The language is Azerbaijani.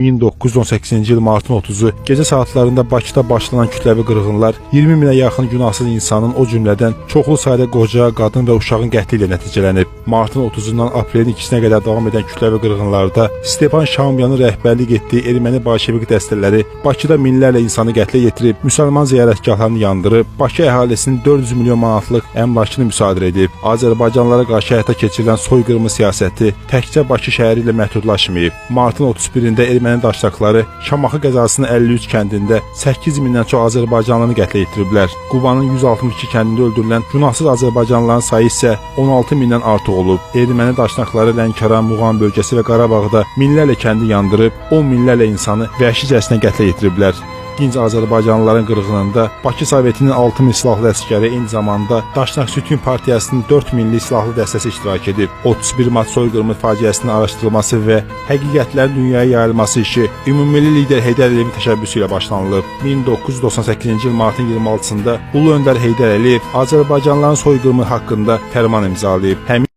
1918-ci il martın 30-u gecə saatlarında Bakıda başlanan kütləvi qırğınlar 20 minə yaxın günahsız insanın, o cümlədən çoxlu sayda qoca, qadın və uşağın qətli ilə nəticələnib. Martın 30-undan aprelin 2-sinə qədər davam edən kütləvi qırğınlarda Stepan Şaumyanın rəhbərlik etdiyi erməni bolşevik dəstələri Bakıda minlərlə insanı qətlə yetirib, müsəlman ziyarətgahlarını yandırıb, Bakı əhalisinin 400 milyon manatlıq əmlakını müsadirə edib. Azərbaycanlılara qarşı həyata keçirilən soyqırımı siyasəti təkcə Bakı şəhəri ilə məhdudlaşmayıb. Martın 31-də erməni daşnaqları Şamaxı qəzasının 53 kəndində 8 mindən çox Azərbaycanlını qətlə yetiriblər. Qubanın 162 kəndində öldürülən günahsız Azərbaycanlıların sayı isə 16 mindən artıq olub. Erməni daşnaqları Lənkəran, Muğan bölgəsi və Qarabağda minlərlə kəndi yandırıb, 10 minlərlə insanı vəhşicəsinə qətlə yetiriblər. İkinci Azərbaycanlıların qırğınında Bakı Sovetinin 6000 silahlı əsgəri, eyni zamanda Daşnaq Sütun Partiyasının 4000-lik silahlı dəstəsi iştirak edib. 31 mart soyqırımı faciəsinin araşdırılması və həqiqətlərin dünyaya yayılması işi ümumilli lider Heydər Əliyevin təşəbbüsü ilə başlanılıb. 1998-ci il martın 26-sında Ulu Öndər Heydər Əliyev Azərbaycanlıların soyqırımı haqqında fərman imzalayıb.